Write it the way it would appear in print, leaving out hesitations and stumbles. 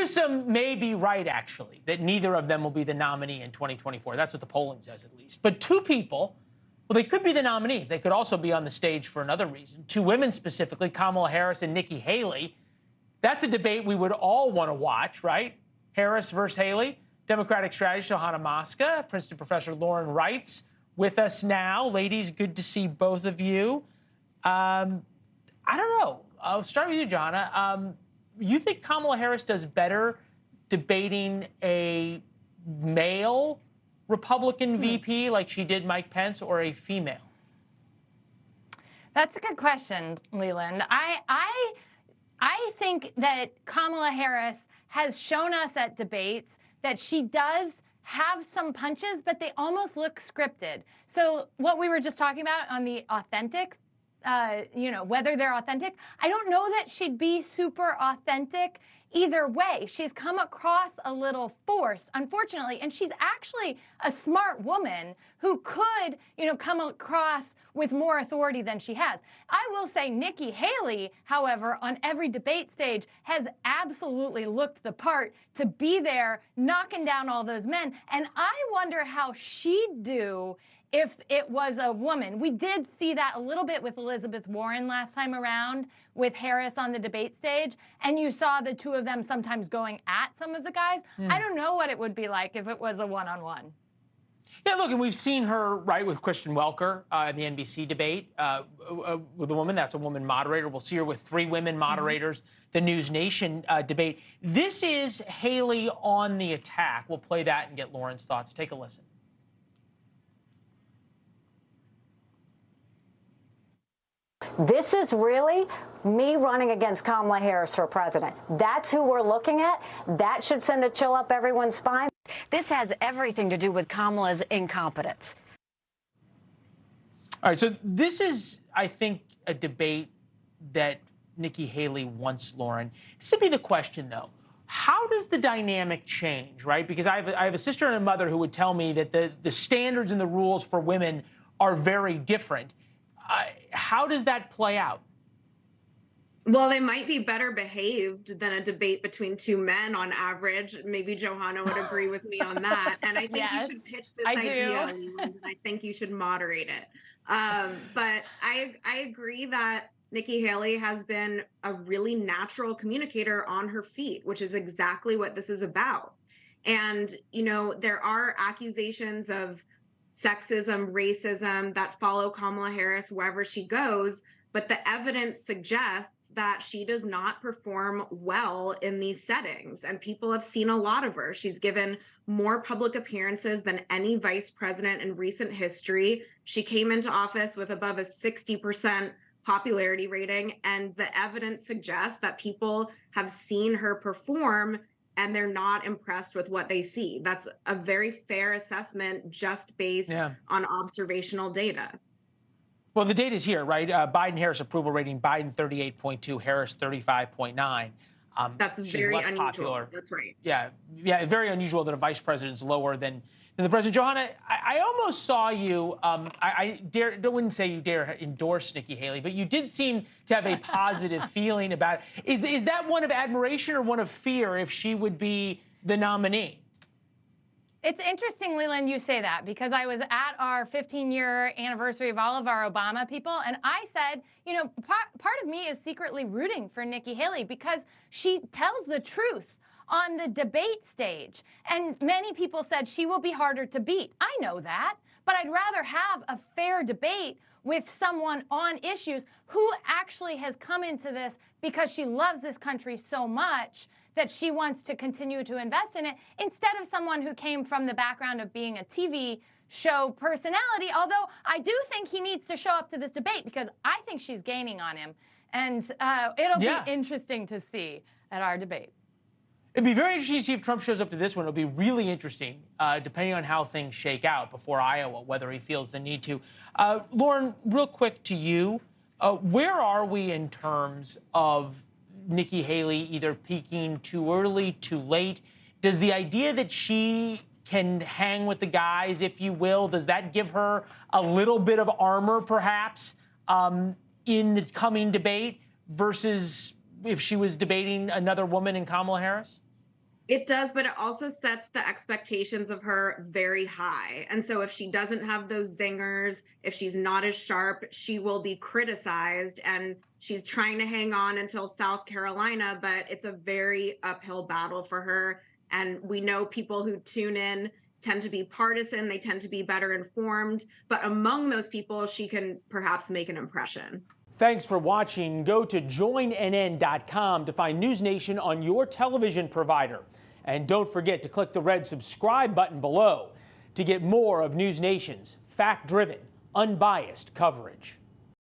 Newsom may be right, actually, that neither of them will be the nominee in 2024. That's what the polling says, at least. But two people, well, they could be the nominees. They could also be on the stage for another reason. Two women specifically, Kamala Harris and Nikki Haley. That's a debate we would all want to watch, right? Harris versus Haley. Democratic strategist Johanna Maska, Princeton professor Lauren Wright with us now. Ladies, good to see both of you. I don't know. I'll start with you, Johanna. You think Kamala Harris does better debating a male Republican VP like she did Mike Pence, or a female? That's a good question, Leland. I think that Kamala Harris has shown us at debates that she does have some punches, but they almost look scripted. So what we were just talking about on the authentic, whether they're authentic, I don't know that she'd be super authentic either way. She's come across a little forced, unfortunately, and she's actually a smart woman who could, come across with more authority than she has. I will say Nikki Haley, however, on every debate stage has absolutely looked the part to be there knocking down all those men. And I wonder how she'd do if it was a woman. We did see that a little bit with Elizabeth Warren last time around with Harris on the debate stage, and you saw the two of them sometimes going at some of the guys. I don't know what it would be like if it was a one-on-one. Yeah, look, and we've seen her, right, with Christian Welker in the NBC debate with a woman. That's a woman moderator. We'll see her with three women moderators, the NewsNation debate. This is Haley on the attack. We'll play that and get Lauren's thoughts. Take a listen. This is really me running against Kamala Harris for president. That's who we're looking at. That should send a chill up everyone's spine. This has everything to do with Kamala's incompetence. All right, so this is, I think, a debate that Nikki Haley wants, Lauren. This would be the question, though. How does the dynamic change, right? Because I have a sister and a mother who would tell me that the standards and the rules for women are very different. How does that play out? Well, they might be better behaved than a debate between two men on average. Maybe Johanna would agree with me on that. And I think you should pitch this idea, Leland, and I think you should moderate it. But I agree that Nikki Haley has been a really natural communicator on her feet, which is exactly what this is about. And, there are accusations of sexism, racism that follow Kamala Harris wherever she goes, but the evidence suggests that she does not perform well in these settings, and people have seen a lot of her. She's given more public appearances than any vice president in recent history. She came into office with above a 60% popularity rating, and the evidence suggests that people have seen her perform and they're not impressed with what they see. That's a very fair assessment just based on observational data. Well, the data's here, right? Biden-Harris approval rating, Biden 38.2, Harris 35.9. That's very unusual. Popular. That's right. Yeah, very unusual that a vice president's lower than the president. Johanna, I almost saw you, I wouldn't say you dare endorse Nikki Haley, but you did seem to have a positive feeling about it. Is that one of admiration or one of fear if she would be the nominee? It's interesting, Leland, you say that, because I was at our 15-year anniversary of all of our Obama people, and I said, part of me is secretly rooting for Nikki Haley because she tells the truth on the debate stage. And many people said she will be harder to beat. I know that, but I'd rather have a fair debate with someone on issues who actually has come into this because she loves this country so much that she wants to continue to invest in it, instead of someone who came from the background of being a TV show personality, although I do think he needs to show up to this debate because I think she's gaining on him. And it'll be interesting to see at our debate. It'd be very interesting to see if Trump shows up to this one. It'll be really interesting, depending on how things shake out before Iowa, whether he feels the need to. Lauren, real quick to you, where are we in terms of Nikki Haley either peaking too early, too late? Does the idea that she can hang with the guys, if you will, does that give her a little bit of armor, perhaps, in the coming debate versus if she was debating another woman in Kamala Harris? It does, but it also sets the expectations of her very high. And so if she doesn't have those zingers, if she's not as sharp, she will be criticized. And she's trying to hang on until South Carolina, but it's a very uphill battle for her. And we know people who tune in tend to be partisan, they tend to be better informed. But among those people, she can perhaps make an impression. Thanks for watching. Go to joinnn.com to find NewsNation on your television provider. And don't forget to click the red subscribe button below to get more of NewsNation's fact-driven, unbiased coverage.